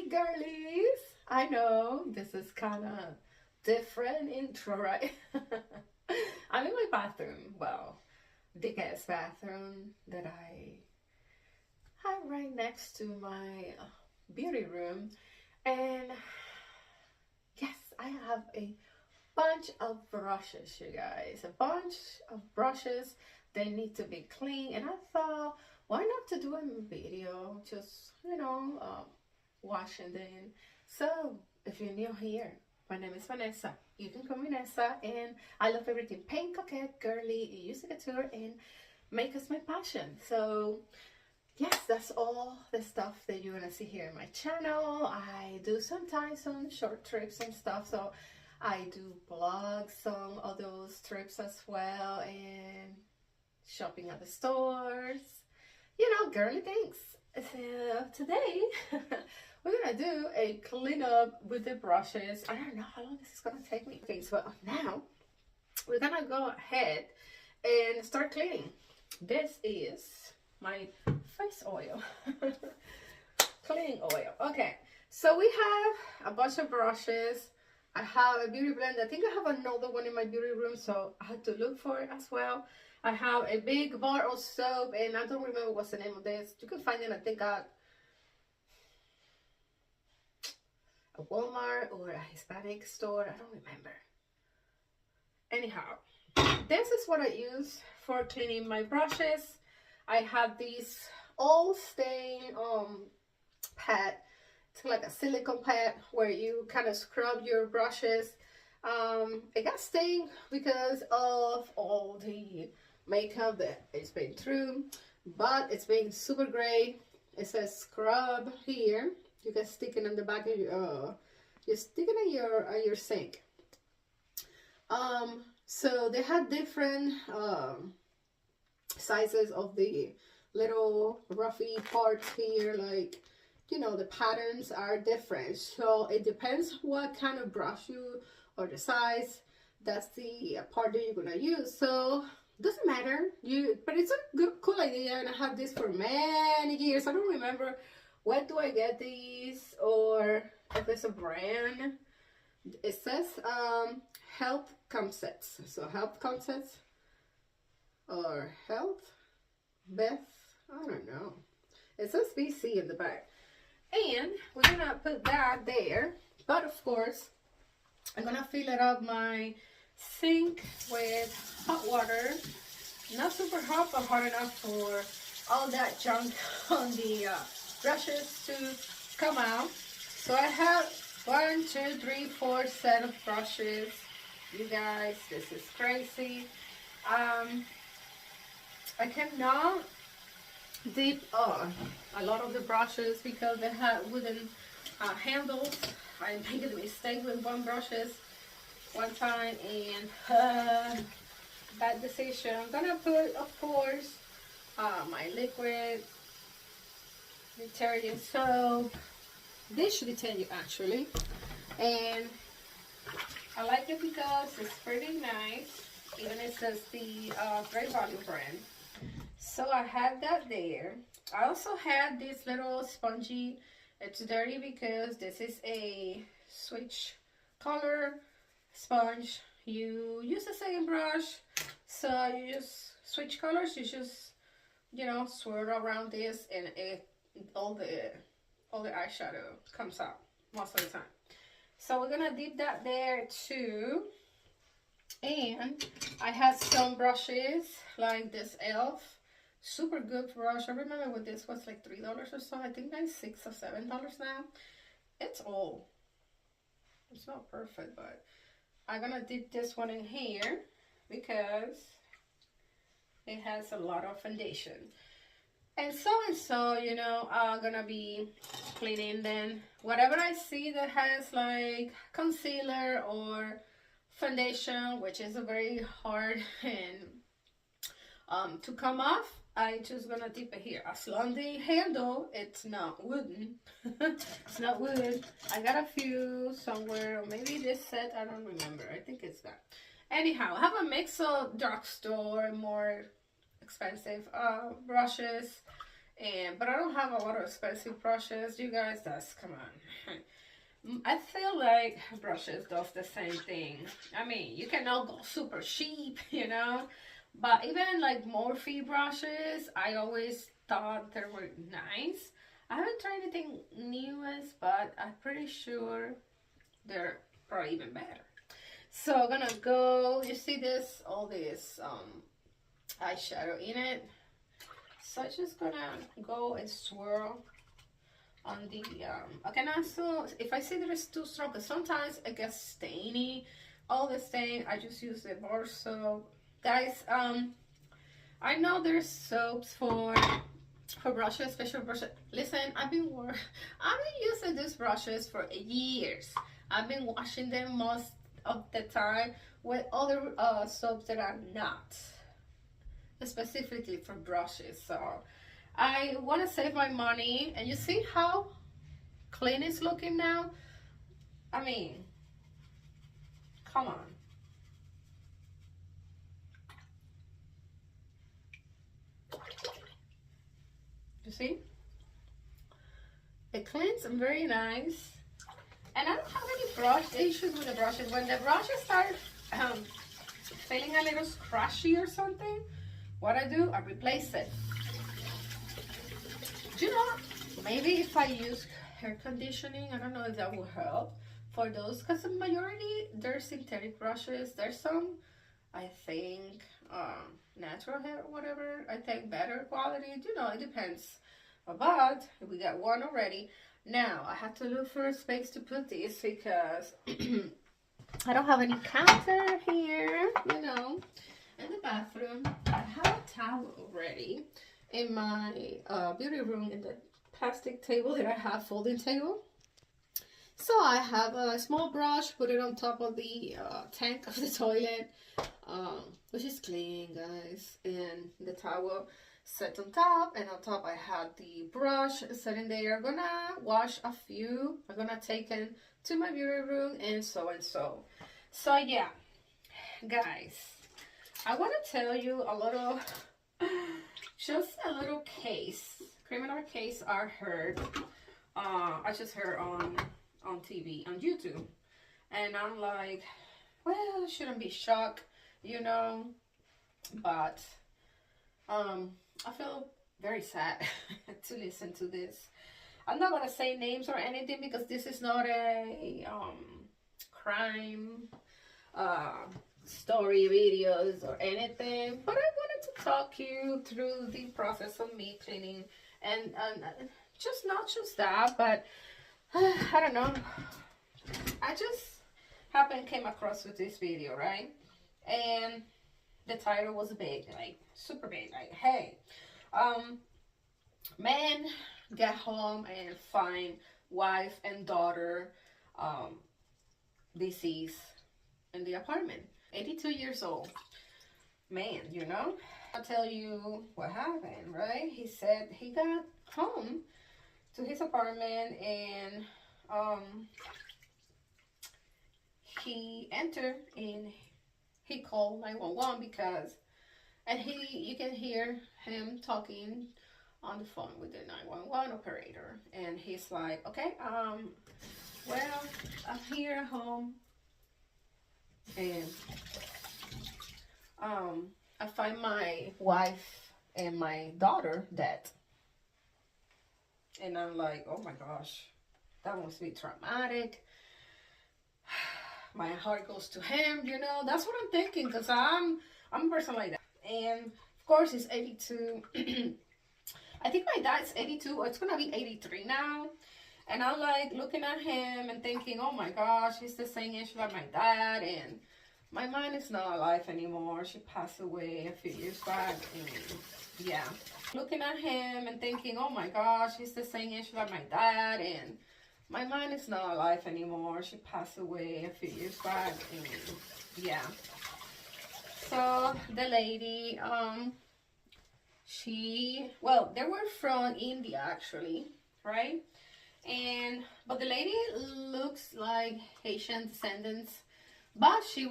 Hey girlies! I know this is kind of different intro, right? I'm in my bathroom. Well, the guest bathroom that I have right next to my beauty room. And yes, I have a bunch of brushes, you guys. A bunch of brushes. They need to be clean. And I thought, why not to do a video? Just, washing them. So, if you're new here, my name is Vanessa. You can call me Vanessa, and I love everything pink, coquette, girly, music couture, and makeup is my passion. So, yes, that's all the stuff that you're gonna see here in my channel. I do sometimes some short trips and stuff, so I do vlogs, some of those trips as well, and shopping at the stores. Girly things. So today we're gonna do a cleanup with the brushes. I don't know how long this is gonna take me. Okay, so now we're gonna go ahead and start cleaning. This is my face oil. Cleaning oil. Okay, so we have a bunch of brushes. I have a beauty blend. I think I have another one in my beauty room, so I had to look for it as well. I have a big bar of soap, and I don't remember what's the name of this. You can find it, I think, at a Walmart or a Hispanic store. I don't remember. Anyhow, this is what I use for cleaning my brushes. I have this all stain pad. It's like a silicone pad where you kind of scrub your brushes. It got stained because of all the makeup that it's been through, but it's been super great. It says scrub here. You can stick it in the back of your you stick it in your sink. So they had different sizes of the little roughy parts here, like the patterns are different, so it depends what kind of brush you or the size. That's the part that you're gonna use. So doesn't matter, but it's a good, cool idea, and I had this for many years. I don't remember when do I get these or if it's a brand. It says health concepts, so health concepts or health Beth, I don't know. It says BC in the back, and we're gonna put that there. But of course, I'm gonna fill it up my sink with hot water, not super hot, but hot enough for all that junk on the brushes to come out. So I have 1, 2, 3, 4 set of brushes. You guys, this is crazy. I cannot dip a lot of the brushes because they have wooden handles. I made a mistake with one brushes one time, and bad decision. I'm gonna put, of course, my liquid detergent soap, dish detergent actually, and I like it because it's pretty nice. Even it says the Great Value brand. So I had that there. I also had this little spongy. It's dirty because this is a switch color sponge. You use the same brush, so you just switch colors. You just swirl around this, and all the eyeshadow comes out most of the time. So we're gonna dip that there too. And I had some brushes like this elf, super good brush. I remember when this was like $3 or so. I think like $6 or $7 now. It's old. It's not perfect, but I'm gonna dip this one in here because it has a lot of foundation. And so, I'm gonna be cleaning then whatever I see that has like concealer or foundation, which is a very hard and to come off. I just gonna dip it here. As long as the handle, it's not wooden. It's not wood. I got a few somewhere, or maybe this set, I don't remember. I think it's that. Anyhow, I have a mix of drugstore, more expensive brushes, But I don't have a lot of expensive brushes, you guys. That's, come on. I feel like brushes does the same thing. I mean, you cannot go super cheap, you know, but even like Morphe brushes, I always thought they were nice. I haven't tried anything newest, but I'm pretty sure they're probably even better. So I'm gonna go, you see this, all this eyeshadow in it. So I'm just gonna go and swirl on the, I can also, if I see that it's too strong, because sometimes it gets stainy, all the stain, I just use the bar soap. Guys, I know there's soaps for brushes, special brushes. Listen, I've been using these brushes for years. I've been washing them most of the time with other soaps that are not specifically for brushes. So I want to save my money, and you see how clean it's looking now. I mean, come on. You see? It cleans very nice. And I don't have any brush issues with the brushes. When the brushes start feeling a little scratchy or something, what I do, I replace it. Do you know, maybe if I use hair conditioning, I don't know if that will help for those, because the majority, they're synthetic brushes. There's some, I think, natural hair or whatever, I think better quality. You know, it depends. But we got one already. Now I have to look for a space to put this because I don't have any counter here, you know. In the bathroom, I have a towel already in my beauty room, in the plastic table that I have, folding table. So I have a small brush, put it on top of the tank of the toilet, which is clean, guys, and the towel set on top, and on top I had the brush sitting there. I'm gonna wash a few. I'm gonna take them to my beauty room and so and so. So yeah, guys, I want to tell you a little, just a little case, criminal case I heard. I just heard on TV, on YouTube, and I'm like, well, I shouldn't be shocked, you know, but I feel very sad to listen to this. I'm not gonna say names or anything because this is not a crime story videos or anything, but I wanted to talk you through the process of me cleaning, and just not just that, but I don't know, I just came across with this video, right? And the title was big, like super big, like, hey, man get home and find wife and daughter deceased in the apartment. 82 years old man, you know. I'll tell you what happened, right? He said he got home to his apartment, and he entered and he called 911 because, and you can hear him talking on the phone with the 911 operator, and he's like, okay, well, I'm here at home, and I find my wife and my daughter dead. And I'm like, oh my gosh, that must be traumatic. My heart goes to him, you know. That's what I'm thinking, because I'm a person like that. And of course, he's 82. I think my dad's 82, or it's gonna be 83 now. And I'm like looking at him and thinking, oh my gosh, he's the same age like my dad. And my mom is not alive anymore. She passed away a few years back. And yeah, looking at him and thinking, oh my gosh, he's the same age like my dad. And my mom is not alive anymore. She passed away a few years back. And yeah. So the lady, they were from India actually, right? But the lady looks like Haitian descendants, but she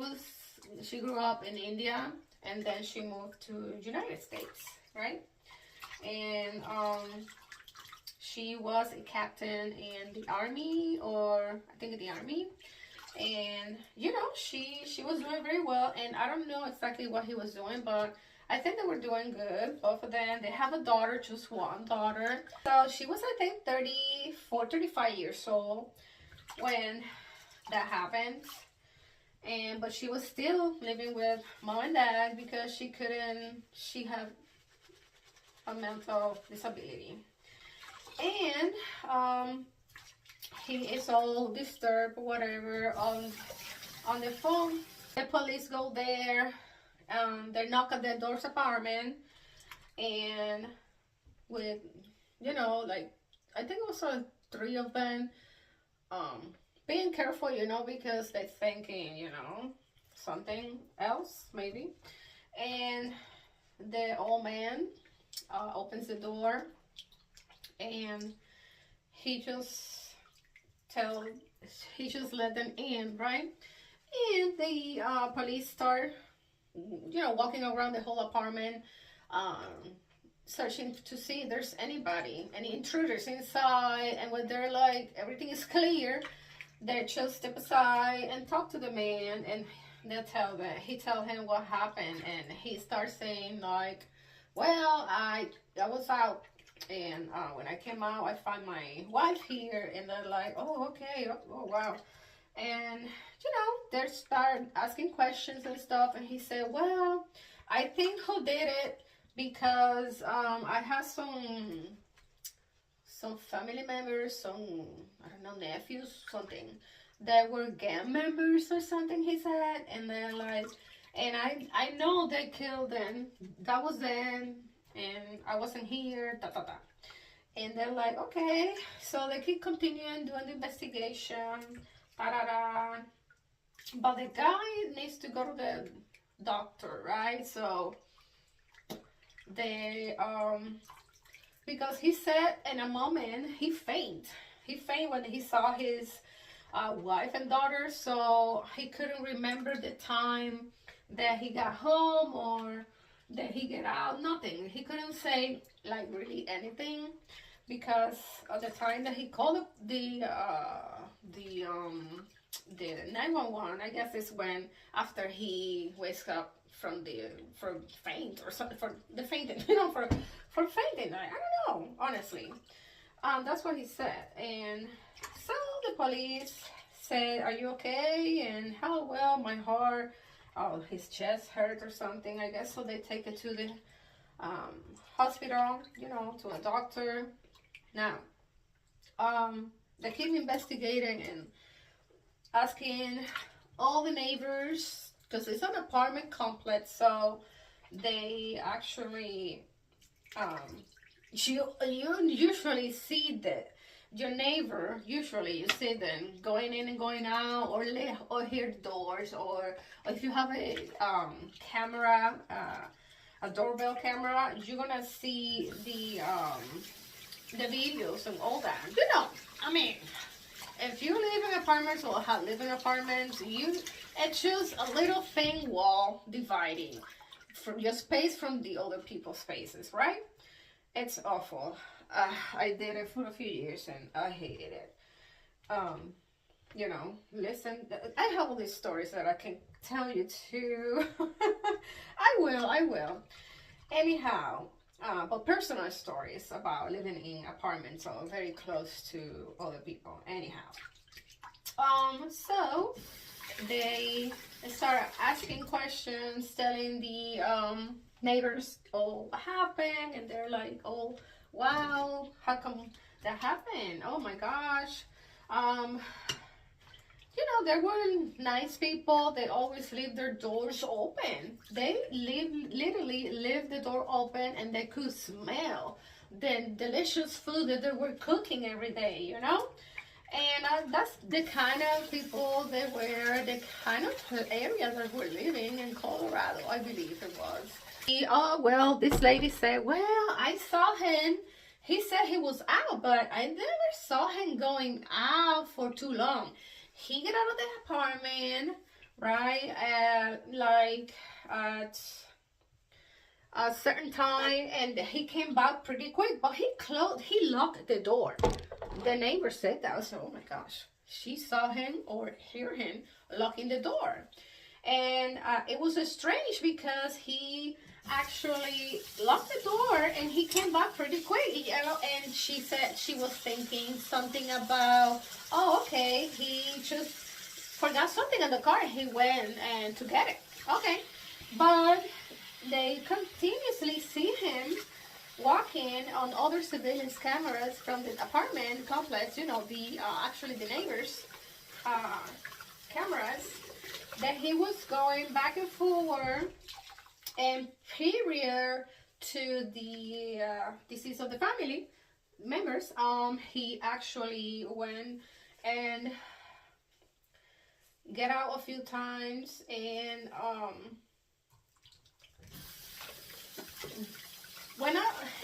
grew up in India, and then she moved to United States, right? and she was a captain in the army, or I think in the army. And you know, she was doing very well, and I don't know exactly what he was doing, but I think they were doing good, both of them. They have a daughter, just one daughter. So she was, I think, 34, 35 years old when that happened. And but she was still living with mom and dad because she had a mental disability. And he is all disturbed, whatever, on the phone. The police go there, they knock at the door's apartment, and with, you know, like, I think it was three of them, being careful, you know, because they're thinking, you know, something else, maybe. And the old man opens the door, and he just let them in, right? And the police start, you know, walking around the whole apartment, searching to see if there's anybody, any intruders inside. And when they're like, everything is clear, they just step aside and talk to the man, and he tell him what happened, and he starts saying like, well, I was out, and when I came out, I found my wife here. And they're like, oh, okay, oh wow. And you know, they start asking questions and stuff, and he said, well, I think who did it, because I have some family members, some, I don't know, nephews, something, that were gang members or something, he said. And they're like, and I know they killed them, that was them, and I wasn't here, da da da. And they're like, okay. So they keep continuing doing the investigation, da da da. But the guy needs to go to the doctor, right? So they because he said in a moment he fainted when he saw his wife and daughter. So he couldn't remember the time that he got home or that he get out, nothing. He couldn't say like really anything, because at the time that he called the 911, I guess is when, after he wakes up from faint or something, for the fainting, you know, for fainting. I don't know, honestly. That's what he said. And so the police said, are you okay? And how, well, my heart, oh, his chest hurt or something, I guess. So they take it to the hospital, you know, to a doctor. Now, they keep investigating and asking all the neighbors, because it's an apartment complex, so they actually, you usually see that your neighbor, usually you see them going in and going out, or hear doors, or if you have a camera, a doorbell camera, you're gonna see the videos and all that. You know, I mean, if you live in apartments or have lived in apartments, it's just a little thin wall dividing from your space from the other people's spaces, right? It's awful. I did it for a few years and I hated it. You know, listen, I have all these stories that I can tell you too. I will. Anyhow, but personal stories about living in apartments or very close to other people. Anyhow, so they started asking questions, telling the neighbors, oh, what happened? And they're like, oh, wow, how come that happened? Oh my gosh. You know, they were nice people. They always leave their doors open. They literally leave the door open, and they could smell the delicious food that they were cooking every day, you know? And that's the kind of people they were, the kind of area that we're living in Colorado, I believe it was. Oh, well, this lady said, well, I saw him. He said he was out, but I never saw him going out for too long. He get out of the apartment, right, like at a certain time, and he came back pretty quick, but he locked the door. The neighbor said that. I said, oh my gosh, she saw him or hear him locking the door. And it was strange because he actually locked the door and he came back pretty quick, you know. And she said she was thinking something about, oh, okay, he just forgot something in the car. He went and to get it. Okay, but they continuously see him walking on other surveillance cameras from the apartment complex, you know, the actually the neighbors cameras, that he was going back and forward. And prior to the decease of the family members, he actually went and get out a few times, and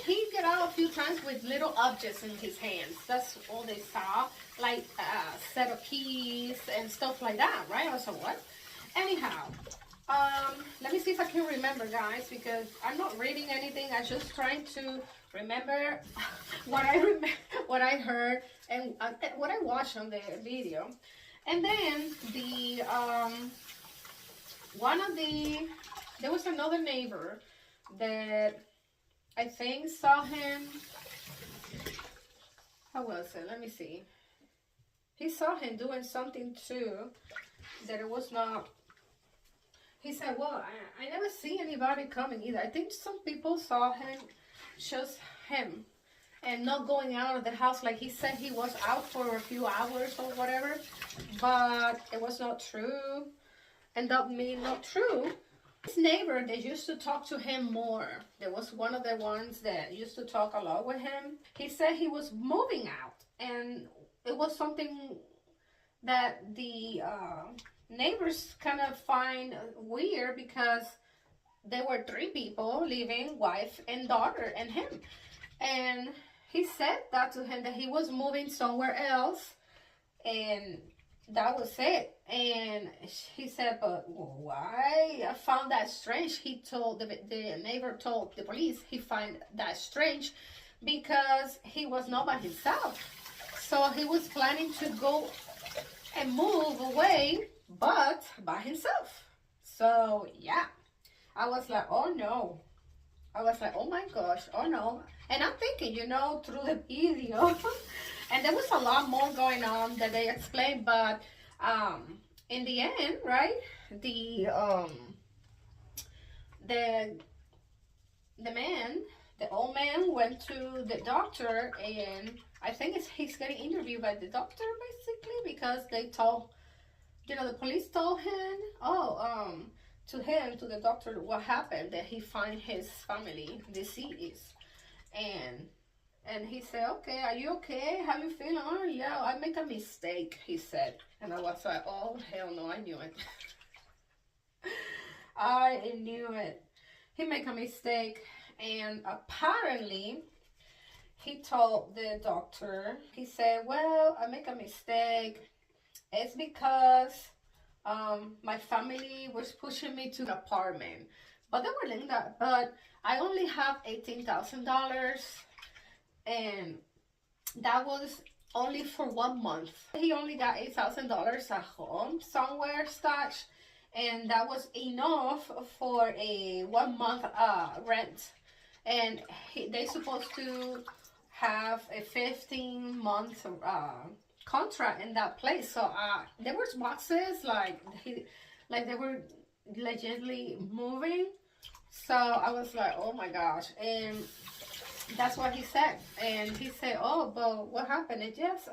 he get out a few times with little objects in his hands. That's all they saw, like a set of keys and stuff like that, right? I was like, what? Anyhow, let me see if I can remember, guys, because I'm not reading anything. I'm just trying to remember what I heard and what I watched on the video. And then there was another neighbor that I think saw him. How was it? Let me see. He saw him doing something too that it was not. He said, well, I never see anybody coming either. I think some people saw him, just him, and not going out of the house. Like he said he was out for a few hours or whatever, but it was not true. And that mean not true. His neighbor, they used to talk to him more. There was one of the ones that used to talk a lot with him. He said he was moving out, and it was something that the neighbors kind of find weird, because there were 3 people living, wife and daughter and him. And he said that to him, that he was moving somewhere else, and that was it. And he said, but why? I found that strange. He told, the neighbor told the police he found that strange because he was not by himself. So he was planning to go and move away, but by himself. So yeah, I was like, oh no. I was like, oh my gosh, oh no. And I'm thinking, you know, through the video, and there was a lot more going on that they explained, but in the end, right, the old man went to the doctor, and I think he's getting interviewed by the doctor, basically, because they told, you know, the police told him, to the doctor, what happened, that he find his family deceased. And he said, okay, are you okay? How you feeling? Oh, yeah, I make a mistake, he said. And I was like, oh, hell no, I knew it. I knew it. He make a mistake. And apparently, he told the doctor, he said, well, I make a mistake. It's because my family was pushing me to an apartment. But they were like that. But I only have $18,000. And that was only for 1 month. He only got $8,000 at home somewhere stashed, and that was enough for a 1 month rent. And they supposed to have a 15-month contract in that place. So there was boxes like they were legitimately moving. So I was like, oh my gosh. And that's what he said. And he said, oh, but what happened? And yes,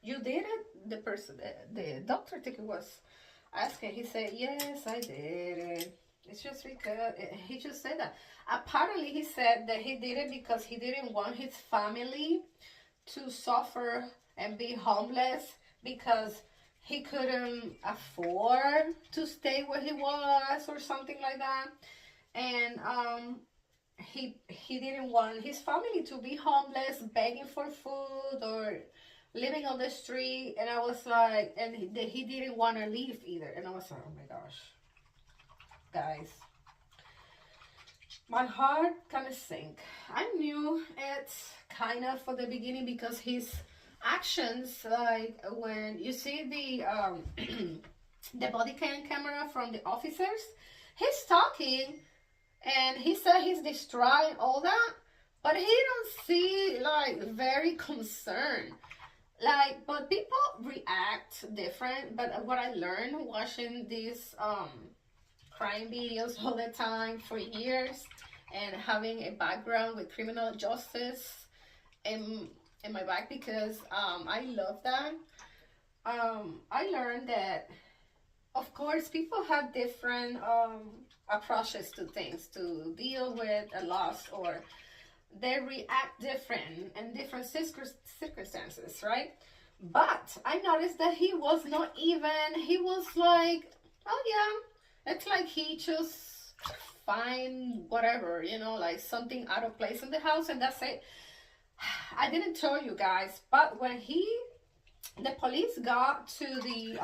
you did it? The person, the doctor, I think it was asking. He said, yes, I did it. It's just because, he just said that. Apparently, he said that he did it because he didn't want his family to suffer and be homeless, because he couldn't afford to stay where he was or something like that. And he didn't want his family to be homeless, begging for food or living on the street. And I was like, and he didn't want to leave either. And I was like, oh my gosh, guys, my heart kind of sank. I knew it kind of for the beginning because his actions, like when you see the body cam camera from the officers, he's talking and he said he's destroying all that, but he don't see like very concerned. Like, but people react different. But what I learned watching these crime videos all the time for years and having a background with criminal justice in my back, because I love that. I learned that, of course, people have different approaches to things to deal with a loss, or they react different in different circumstances, right? But I noticed that he was not even, he was like, oh yeah, it's like he just find whatever, you know, like something out of place in the house and that's it. I didn't tell you guys, but when the police got to the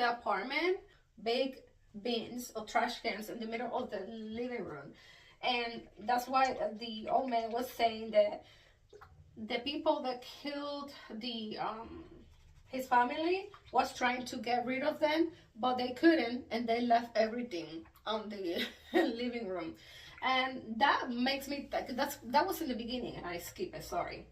apartment, big bins or trash cans in the middle of the living room. And that's why the old man was saying that the people that killed his family was trying to get rid of them, but they couldn't, and they left everything on the living room. And that makes me that was in the beginning, and I skip it, sorry.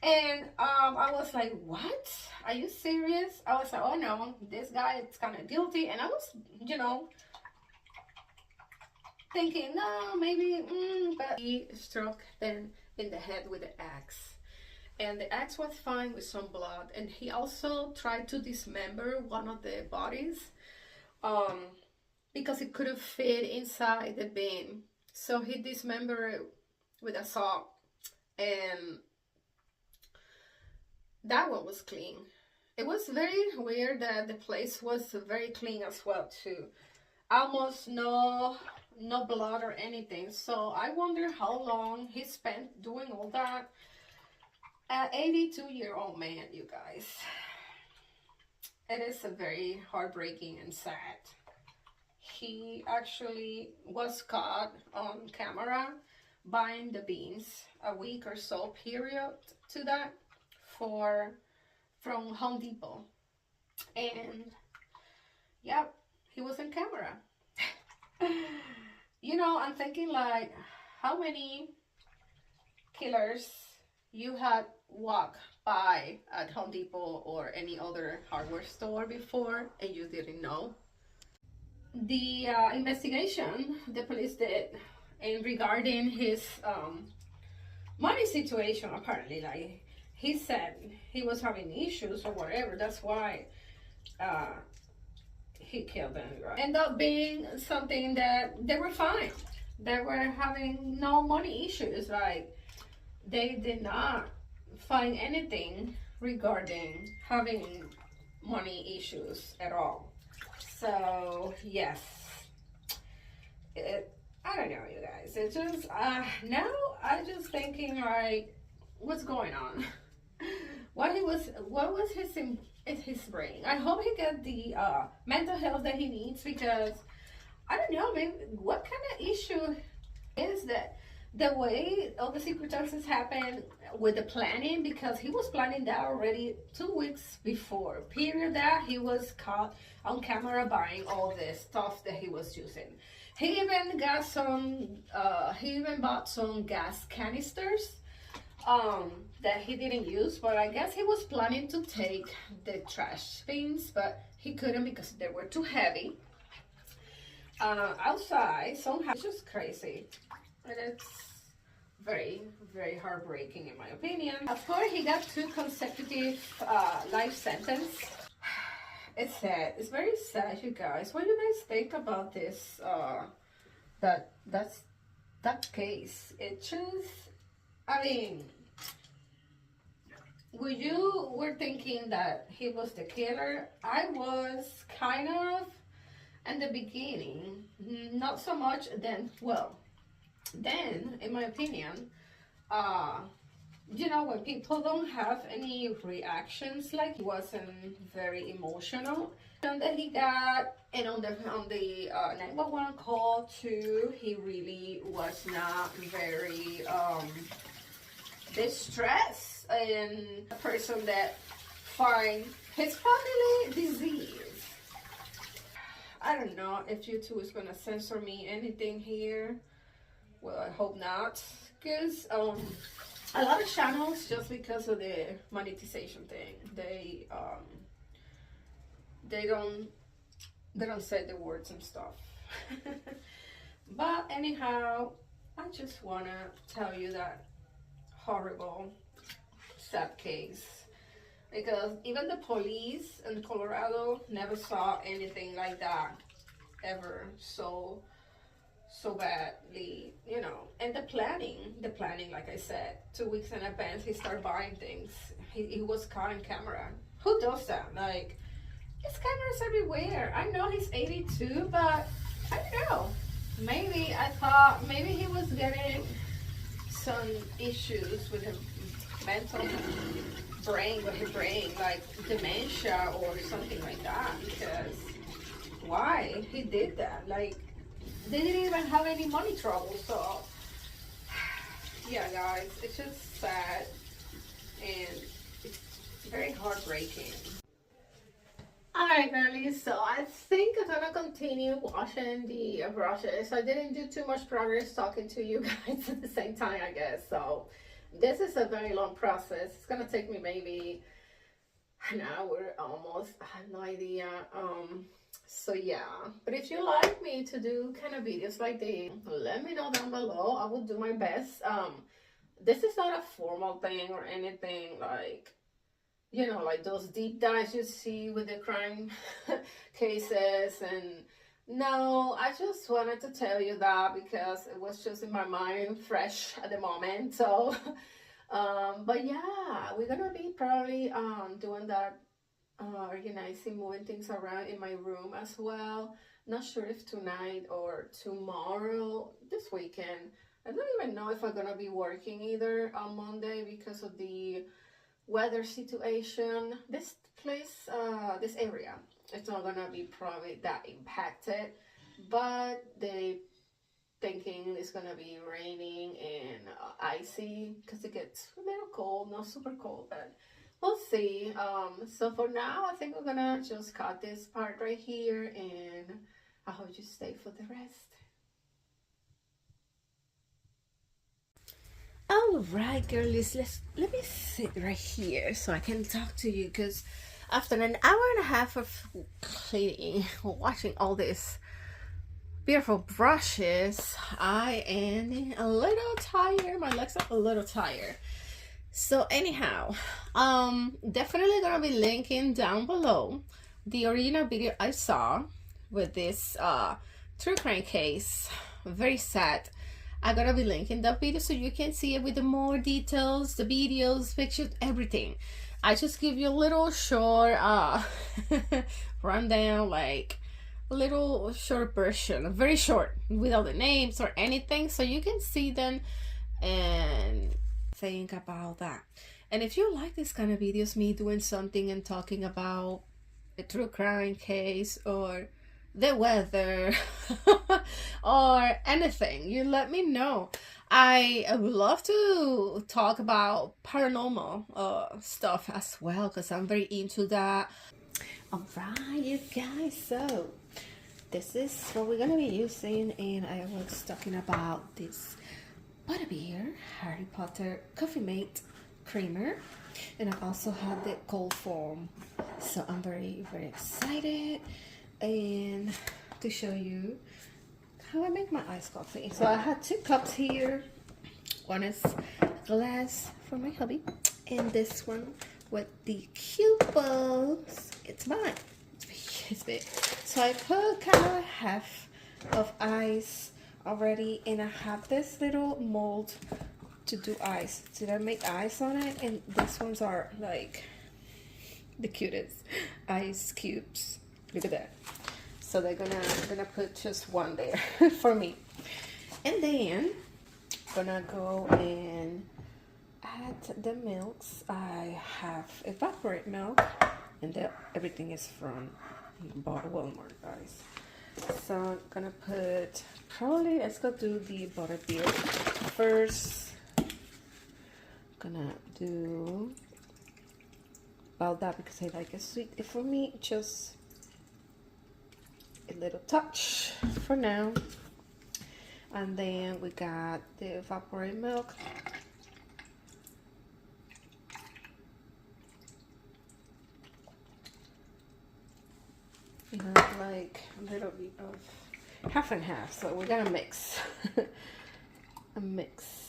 And I was like, what? Are you serious? I was like, oh no, this guy is kind of guilty. And I was, you know, thinking, no, maybe, but he struck them in the head with the axe. And the axe was found with some blood. And he also tried to dismember one of the bodies because it couldn't fit inside the bin. So he dismembered it with a saw. And that one was clean. It was very weird that the place was very clean as well too. Almost no blood or anything. So I wonder how long he spent doing all that. An 82-year-old man, you guys. It is a very heartbreaking and sad. He actually was caught on camera buying the beans a week or so period to that from Home Depot. And yeah, he was on camera. You know, I'm thinking like, how many killers you had walked by at Home Depot or any other hardware store before and you didn't know? The investigation the police did in regarding his money situation, apparently, like he said he was having issues or whatever, that's why he killed them. Right? Ended up being something that they were fine. They were having no money issues. Like, they did not find anything regarding having money issues at all. So yes, I don't know, you guys. It's just now I'm just thinking, like, what's going on? What was in his brain? I hope he got the mental health that he needs, because I don't know, maybe what kind of issue is that? The way all the circumstances happened with the planning, because he was planning that already 2 weeks before. Period, that he was caught on camera buying all this stuff that he was using. He even got some. He even bought some gas canisters that he didn't use, but I guess he was planning to take the trash bins, but he couldn't because they were too heavy. Outside somehow, it's just crazy. And it's very, very heartbreaking in my opinion. Of course, he got 2 consecutive life sentence. It's sad. It's very sad, you guys. What do you guys think about this? That case. It just, I mean, you were thinking that he was the killer? I was kind of in the beginning, not so much then. Well, then, in my opinion, you know, when people don't have any reactions, like he wasn't very emotional. And that he got, and on the 911 call too, he really was not very distressed, and a person that find his family disease. I don't know if YouTube is gonna censor me anything here. Well, I hope not, because a lot of channels, just because of the monetization thing, they don't say the words and stuff. But anyhow, I just wanna tell you that horrible, sad case, because even the police in Colorado never saw anything like that ever, so badly, you know. And the planning, like I said, 2 weeks in advance, he started buying things. He was caught on camera. Who does that? Like, his cameras everywhere. I know he's 82, but I don't know. Maybe I thought maybe he was getting some issues with his mental brain, like dementia or something like that. Because why he did that? Like, they didn't even have any money trouble. So yeah, guys, it's just sad and it's very heartbreaking. Alright, girlies, so I think I'm gonna continue washing the brushes. I didn't do too much progress talking to you guys at the same time, I guess. So this is a very long process. It's gonna take me maybe an hour almost. I have no idea. So yeah, but if you like me to do kind of videos like this, let me know down below. I will do my best. This is not a formal thing or anything, like, you know, like those deep dives you see with the crime cases. And no, I just wanted to tell you that because it was just in my mind, fresh at the moment. So but yeah, we're gonna be probably doing that, organizing, moving things around in my room as well. Not sure if tonight or tomorrow, this weekend. I don't even know if I'm gonna be working either on Monday because of the weather situation. This place, this area, it's not gonna be probably that impacted, but they thinking it's gonna be raining and icy because it gets a little cold, not super cold, but we'll see. So for now, I think we're gonna just cut this part right here, and I hope you stay for the rest. All right, girlies, let me sit right here so I can talk to you, because after an hour and a half of cleaning, watching all this beautiful brushes, I am a little tired. My legs are a little tired. So anyhow, definitely gonna be linking down below the original video I saw with this true crime case. Very sad. I'm gonna be linking that video so you can see it with the more details, the videos, pictures, everything. I just give you a little short rundown, like a little short version, very short, without the names or anything, so you can see them and think about that. And if you like this kind of videos, me doing something and talking about a true crime case or the weather or anything, you let me know. I would love to talk about paranormal stuff as well, because I'm very into that. All right, you guys, so this is what we're gonna be using, and I was talking about this Butterbeer Harry Potter Coffee Mate creamer, and I also have the cold foam. So I'm very excited and to show you how I make my iced coffee. So I had 2 cups here. One is glass for my hubby, and this one with the cubes, it's mine. It's big. So I put kind of half of ice already, and I have this little mold to do ice. Did I make ice on it? And these ones are like the cutest ice cubes. Look at that. So they're gonna put just one there for me, and then gonna go and add the milks. I have evaporate milk, and everything is from Walmart, guys. So I'm gonna put, probably let's go do the butter beer first. I'm gonna do about that because I like it sweet. For me, just a little touch for now. And then we got the evaporated milk. We have like a little bit of half and half, so we're gonna mix. A mix.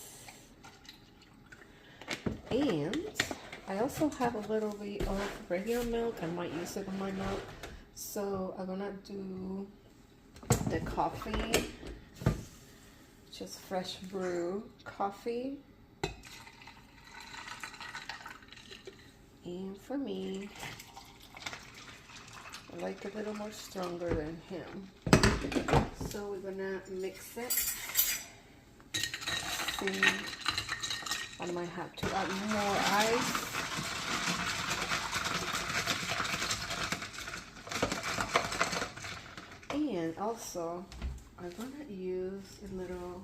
And I also have a little bit of regular milk. I might use it in my milk. So I'm gonna do the coffee, just fresh brew coffee. And for me, I like a little more stronger than him. So we're gonna mix it. See, I might have to add more ice. And also, I'm gonna use a little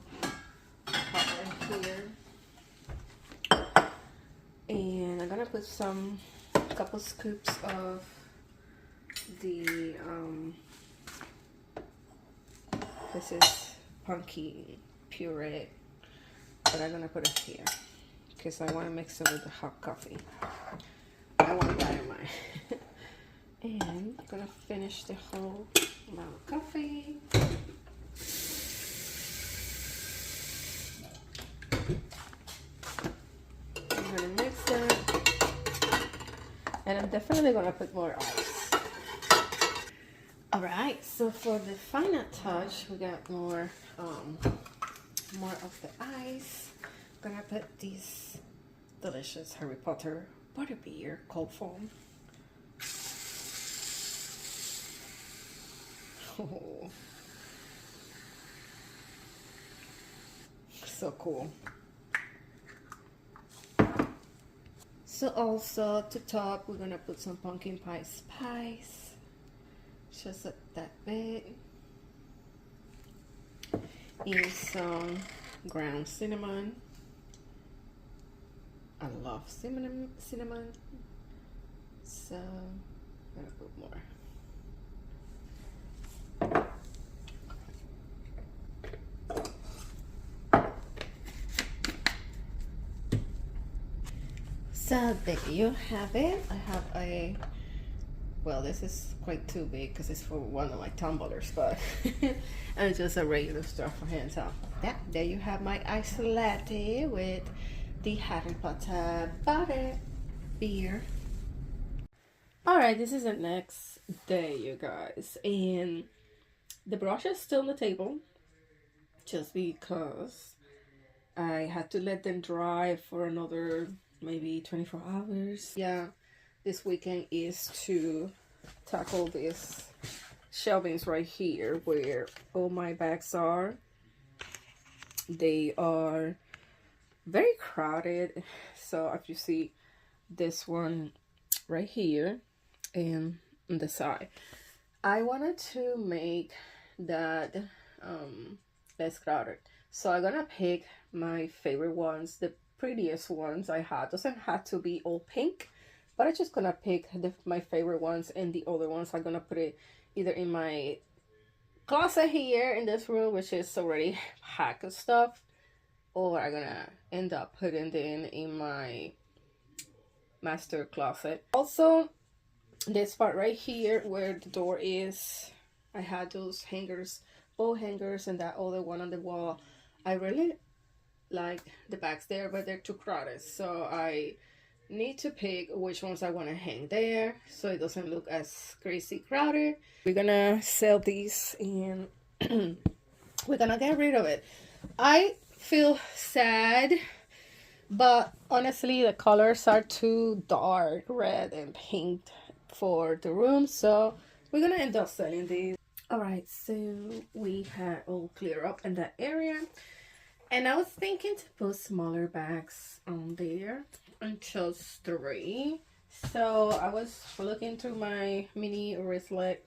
pot right here. And I'm gonna put a couple scoops of the, this is pumpkin puree, but I'm gonna put it here because I want to mix it with the hot coffee. I want that in mine. And I'm gonna finish the whole amount of coffee. I'm gonna mix it, and I'm definitely gonna put more ice. All right, so for the final touch, we got more of the ice. I'm gonna put this delicious Harry Potter butterbeer cold foam. Oh, so cool. So also to top, we're gonna put some pumpkin pie spice, just that bit, and some ground cinnamon. I love cinnamon, so I'm gonna put more. So there you have it. I have a, well, this is quite too big because it's for one of my tumblers, but and it's just a regular straw for hand. So yeah, there you have my iced latte with the Harry Potter butter beer. All right, this is the next day, you guys, and the brush is still on the table just because I had to let them dry for another maybe 24 hours. Yeah, this weekend is to tackle this shelvings right here where all my bags are. They are very crowded. So if you see this one right here and on the side, I wanted to make that less crowded. So I'm gonna pick my favorite ones, the prettiest ones I had. Doesn't have to be all pink, but I'm just gonna pick my favorite ones, and the other ones I'm gonna put it either in my closet here in this room, which is already packed of stuff, or I'm gonna end up putting them in my master closet. Also, this part right here where the door is, I had those hangers, bow hangers, and that other one on the wall. I really like the bags there, but they're too crowded, so I need to pick which ones I want to hang there so it doesn't look as crazy crowded. We're gonna sell these and we're gonna get rid of it. I feel sad, but honestly the colors are too dark red and pink for the room, so we're gonna end up selling these. All right, so we had all clear up in that area. And I was thinking to put smaller bags on there and chose 3. So I was looking through my mini wristlet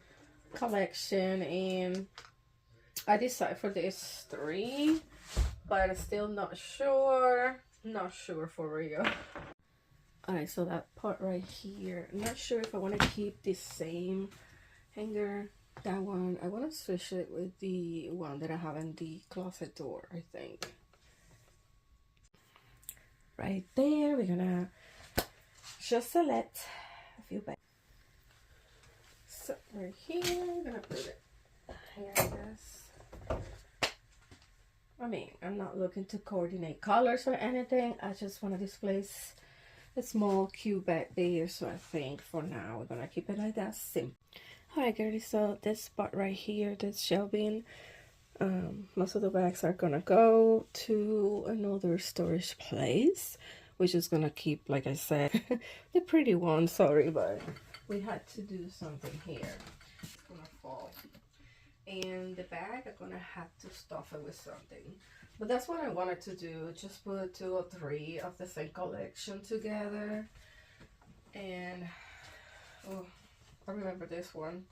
collection and I decided for these 3, but I'm still not sure. Not sure for real. Alright, so that part right here, I'm not sure if I want to keep the same hanger. That one, I want to switch it with the one that I have in the closet door, I think. Right there, we're gonna just select a few bags. So right here, I'm gonna put it here, I guess. I mean, I'm not looking to coordinate colors or anything. I just want to display a small cube bag there. So I think for now, we're gonna keep it like that, simple. Alright girlies, so this spot right here, this shelving, most of the bags are gonna go to another storage place, which is gonna keep, like I said, the pretty one. Sorry, but we had to do something here. It's gonna fall. And the bag, I'm gonna have to stuff it with something. But that's what I wanted to do, just put 2 or 3 of the same collection together. And oh, I remember this one.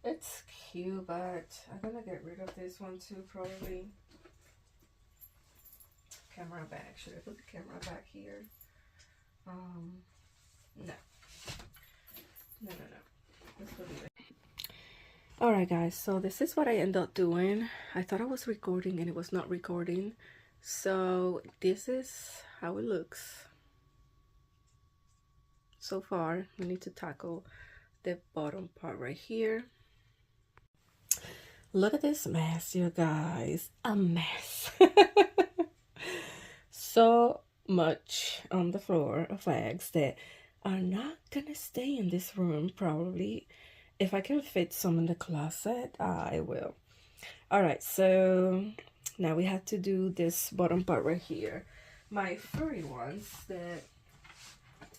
It's cute, but I'm gonna get rid of this one too, probably. Camera bag. Should I put the camera back here? No. No. Let's put it. Alright guys, so this is what I ended up doing. I thought I was recording and it was not recording. So this is how it looks. So far, we need to tackle the bottom part right here. Look at this mess, you guys. A mess. So much on the floor of bags that are not gonna stay in this room. Probably if I can fit some in the closet, I will. All right, so now we have to do this bottom part right here. My furry ones that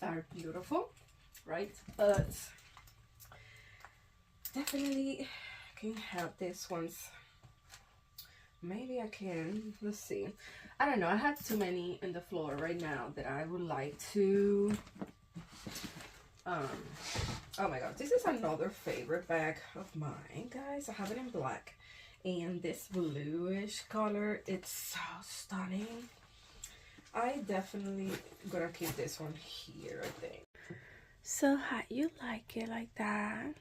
are beautiful, right? But definitely can have these ones. Maybe I can. Let's see. I don't know. I have too many in the floor right now that I would like to. Oh my god, this is another favorite bag of mine, guys. I have it in black and this bluish color. It's so stunning. I definitely gonna keep this one here, I think. So how you like it like that?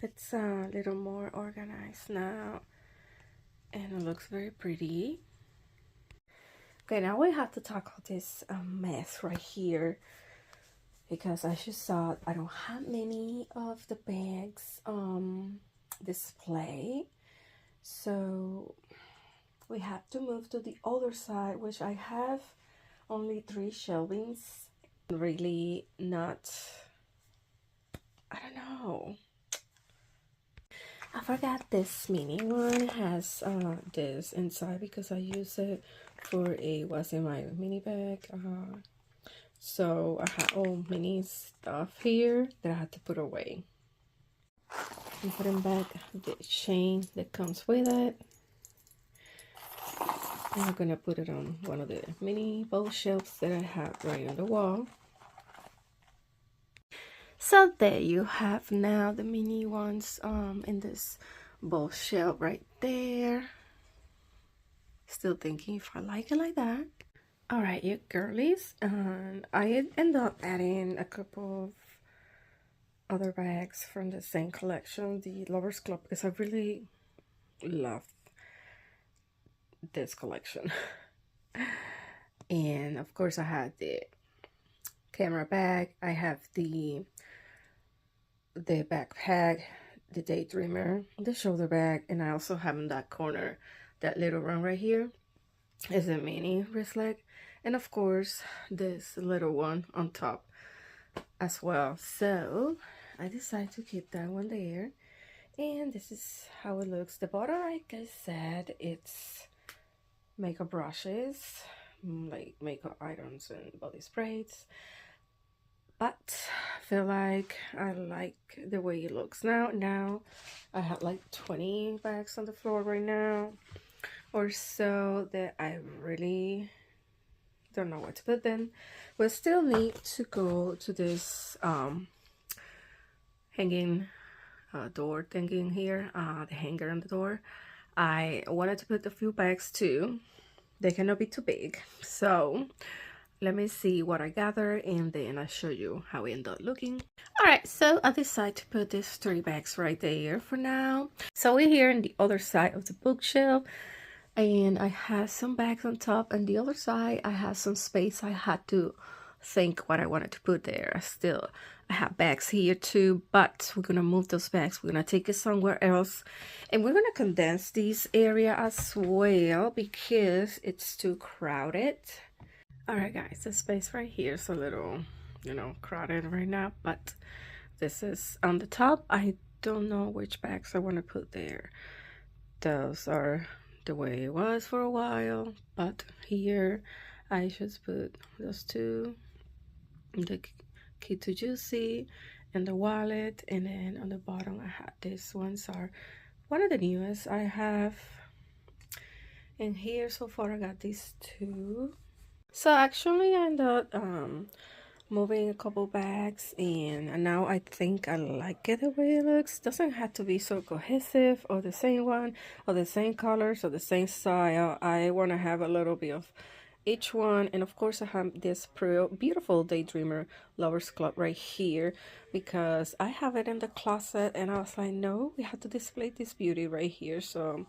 It's a little more organized now and it looks very pretty. Okay, now we have to tackle this mess right here, because as you saw, I don't have many of the bags display, so we have to move to the other side, which I have only 3 shelvings. Really not, I don't know. I forgot this mini one has this inside because I use it for what's in my mini bag. So I have all mini stuff here that I had to put away. I'm putting back the chain that comes with it. And I'm gonna put it on one of the mini bowl shelves that I have right on the wall. So there you have now the mini ones in this bowl shelf right there. Still thinking if I like it like that. Alright, you girlies, and I end up adding a couple of other bags from the same collection, the Lovers Club, because I really love this collection. And of course I had the camera bag, I have the backpack, the daydreamer, the shoulder bag, and I also have in that corner, that little one right here is a mini wristlet, and of course this little one on top as well. So I decided to keep that one there, and this is how it looks. The bottom, like I said, it's makeup brushes, like makeup items and body sprays, but I feel like I like the way it looks now. I have like 20 bags on the floor right now, or so that I really don't know what to put in. We still need to go to this hanging door thingy here, the hanger on the door. I wanted to put a few bags too. They cannot be too big, so let me see what I gather and then I'll show you how it ended up looking. Alright, so I decided to put these 3 bags right there for now. So we're here on the other side of the bookshelf, and I have some bags on top, and the other side I have some space. I had to think what I wanted to put there. I have bags here too, but we're gonna move those bags. We're gonna take it somewhere else, and we're gonna condense this area as well because it's too crowded. Alright guys, the space right here is a little, crowded right now, but this is on the top. I don't know which bags I want to put there. Those are the way it was for a while, but here I just put those 2, the key to juicy and the wallet, and then on the bottom I had these ones are one of the newest I have. And here so far I got these 2. So actually I ended up moving a couple bags, and now I think I like it the way it looks. Doesn't have to be so cohesive or the same one or the same colors or the same style. I want to have a little bit of each one. And of course I have this beautiful Daydreamer Lovers Club right here because I have it in the closet, and I was like, no, we have to display this beauty right here. So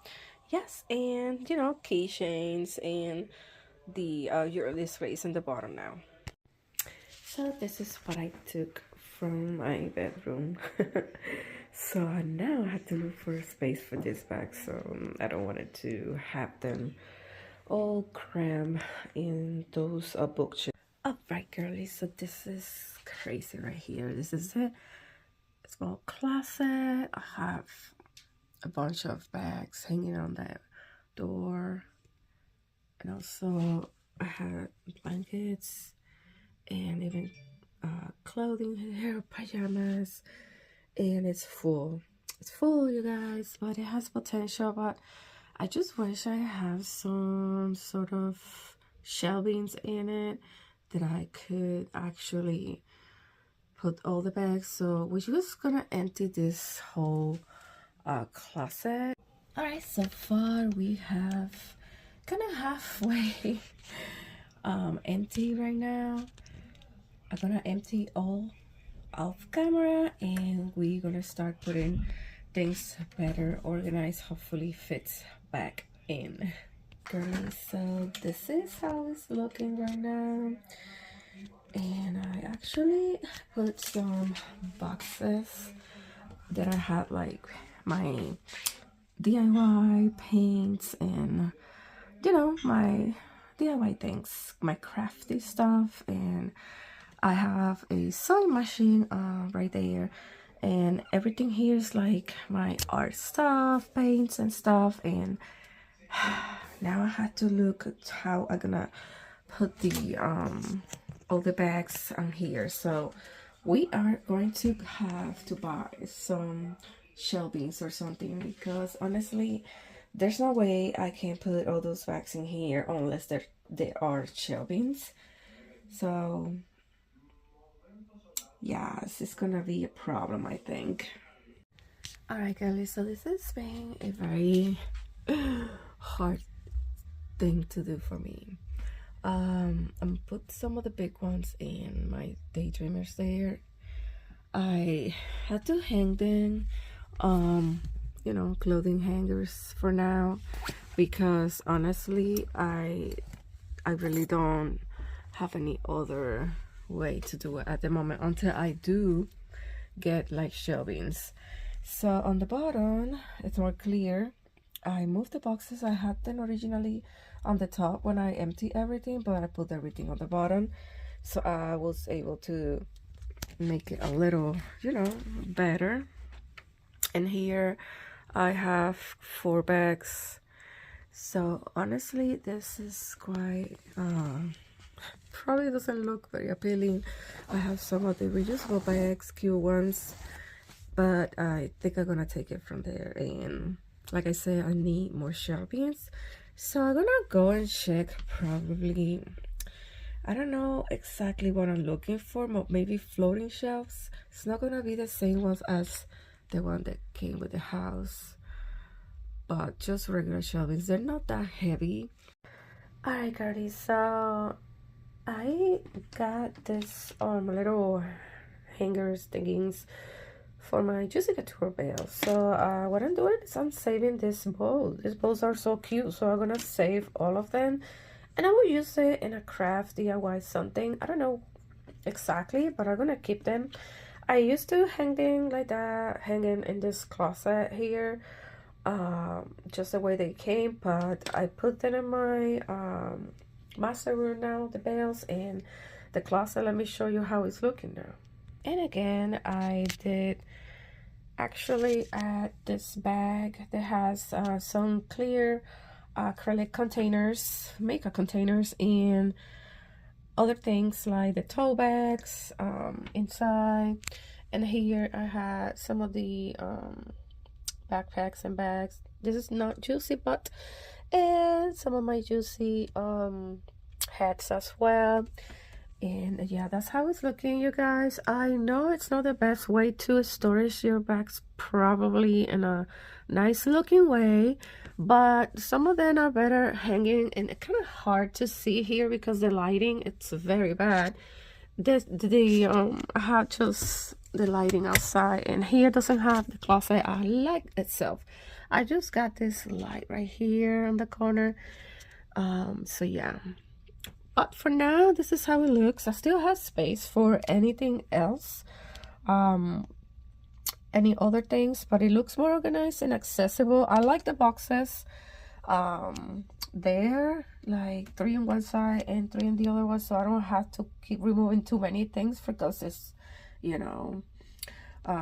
yes, and keychains and the your displays in the bottom now. So this is what I took from my bedroom. So now I have to look for a space for this bag, so I don't want it to have them all crammed in those bookshelves. Alright girlies, so this is crazy right here. This is it. Small closet. I have a bunch of bags hanging on that door, and also I had blankets and even clothing here, pajamas, and it's full, you guys, but it has potential. But I just wish I have some sort of shelvings in it that I could actually put all the bags. So we're just gonna empty this whole closet. All right, so far we have kind of halfway empty right now. I'm gonna empty all off camera, and we're gonna start putting things better organized, hopefully fits back in. Girlies, so this is how it's looking right now, and I actually put some boxes that I had, like my DIY paints and my DIY things, my crafty stuff, and I have a sewing machine right there, and everything here is like my art stuff, paints and stuff. And now I had to look at how I'm gonna put the all the bags on here. So we are going to have to buy some shelvings or something, because honestly there's no way I can put all those bags in here unless there are shelvings. So yes, it's gonna be a problem, I think. Alright girlies, so this has been a very hard thing to do for me. I'm put some of the big ones in my daydreamers there. I had to hang them clothing hangers for now, because honestly I really don't have any other way to do it at the moment until I do get like shelvings. So on the bottom it's more clear. I moved the boxes. I had them originally on the top when I emptied everything, but I put everything on the bottom, so I was able to make it a little better. And here I have 4 bags. So honestly this is quite probably doesn't look very appealing. I have some of the reusable bags, cute ones, but I think I'm gonna take it from there. And like I said, I need more shelvings, So I'm gonna go and check probably. I don't know exactly what I'm looking for, maybe floating shelves. It's not gonna be the same ones as the one that came with the house, but just regular shelvings. They're not that heavy. Alright, Cardi, so I got this little hangers thingies for my Juicy Couture bales. So what I'm doing is I'm saving this bowl. These bowls are so cute, so I'm gonna save all of them, and I will use it in a craft DIY something. I don't know exactly, but I'm gonna keep them. I used to hang them like that, hanging in this closet here, just the way they came, but I put them in my master room now, the bales, and the closet. Let me show you how it's looking now. And again, I did actually add this bag that has some clear acrylic containers, makeup containers, and other things like the tote bags inside. And here I had some of the backpacks and bags. This is not juicy, but and some of my juicy hats as well. And yeah, that's how it's looking, you guys. I know it's not the best way to storage your bags, probably in a nice looking way, but some of them are better hanging, and it's kind of hard to see here because the lighting, it's very bad. I have just the lighting outside, and here doesn't have the closet I like itself. I just got this light right here on the corner. So yeah, but for now, this is how it looks. I still have space for anything else, any other things, but it looks more organized and accessible. I like the boxes. They're like 3 on one side and 3 on the other one, so I don't have to keep removing too many things because it's, you know,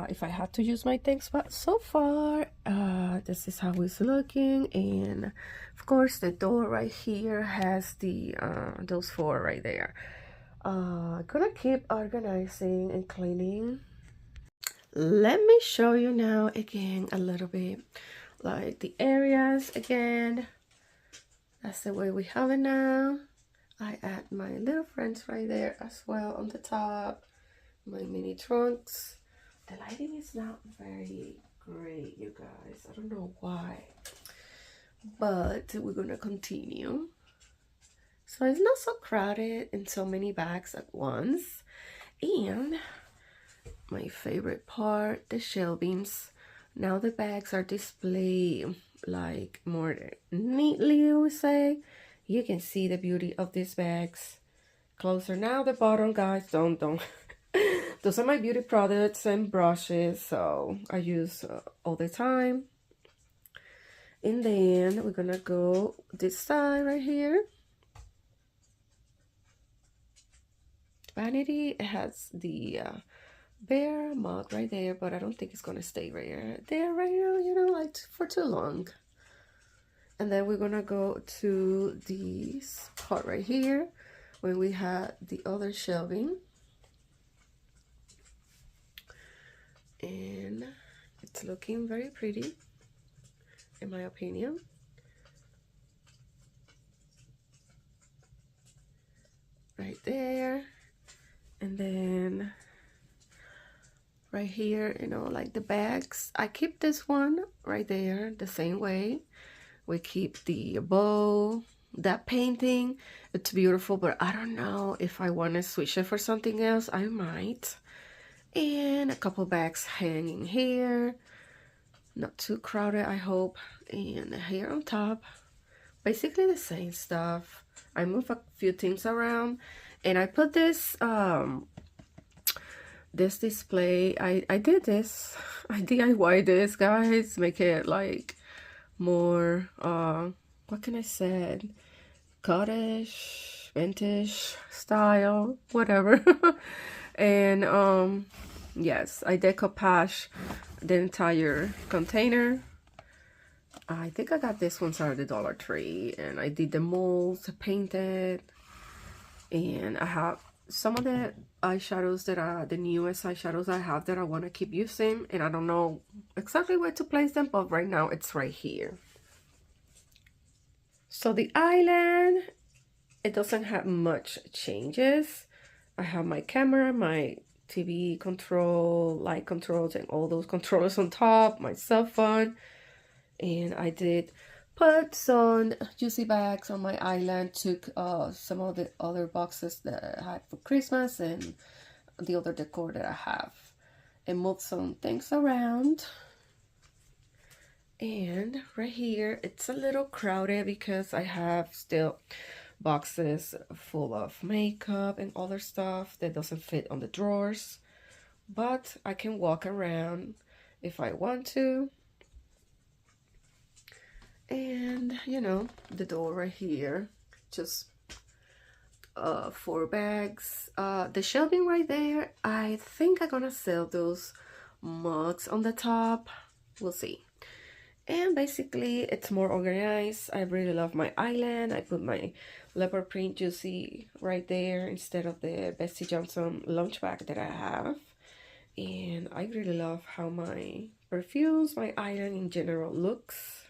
if I had to use my things. But so far, this is how it's looking. And of course the door right here has the those 4 right there. Gonna keep organizing and cleaning. Let me show you now again a little bit like the areas again. That's the way we have it now. I add my little friends right there as well on the top, my mini trunks. The lighting is not very great, you guys. I don't know why, but we're gonna continue. So it's not so crowded and so many bags at once. And my favorite part, the shelvings. Now the bags are displayed like more neatly, I would say. You can see the beauty of these bags closer. Now the bottom, guys, don't those are my beauty products and brushes, so I use all the time. And then we're gonna go this side right here. Vanity has the bear mug right there, but I don't think it's gonna stay right there right now, you know, like for too long. And then we're gonna go to this part right here when we had the other shelving, and it's looking very pretty in my opinion. Right there. And then right here, you know, like the bags, I keep this one right there the same way. We keep the bow, that painting, it's beautiful, but I don't know if I want to switch it for something else. I might. And a couple bags hanging here, not too crowded, I hope. And here on top, basically the same stuff. I move a few things around, and I put this this display. I did this, I DIY this, guys, make it like more what can I say, cottage, vintage style, whatever. And yes, I decoupage the entire container. I think I got this ones out of the Dollar Tree, and I did the molds, painted, and I have some of the eyeshadows that are the newest eyeshadows I have that I want to keep using, and I don't know exactly where to place them, but right now it's right here. So the island, it doesn't have much changes. I have my camera, my TV control, light controls, and all those controllers on top, my cell phone. And I did put some juicy bags on my island, took some of the other boxes that I had for Christmas and the other decor that I have, and moved some things around. And right here, it's a little crowded because I have still boxes full of makeup and other stuff that doesn't fit on the drawers. But I can walk around if I want to. And, you know, the door right here, just 4 bags. The shelving right there, I think I'm gonna sell those mugs on the top. We'll see. And basically, it's more organized. I really love my island. I put my leopard print juicy right there instead of the Bessie Johnson lunch bag that I have. And I really love how my perfumes, my island in general looks.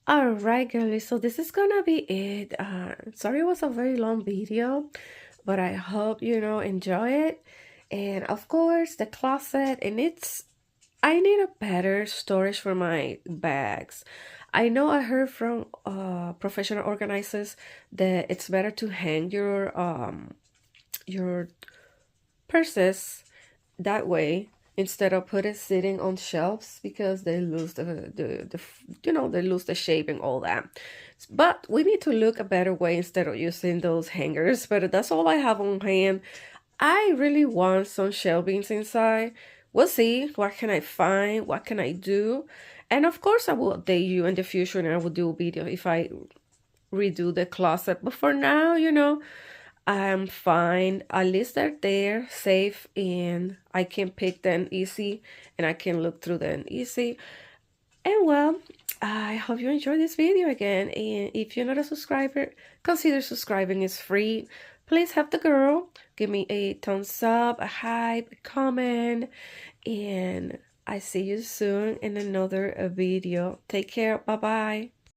Alright, girlies, so this is gonna be it. Sorry it was a very long video, but I hope you enjoy it. And of course, the closet, and I need a better storage for my bags. I know I heard from professional organizers that it's better to hang your purses that way instead of put it sitting on shelves, because they lose they lose the shape and all that. But we need to look a better way instead of using those hangers. But that's all I have on hand. I really want some shelvings inside. We'll see what can I find, what can I do. And of course I will update you in the future, and I will do a video if I redo the closet. But for now, I'm fine. At least they're there, safe, and I can pick them easy, and I can look through them easy. And well, I hope you enjoyed this video again. And if you're not a subscriber, consider subscribing. It's free. Please help the girl. Give me a thumbs up, a hype, a comment, and I see you soon in another video. Take care. Bye-bye.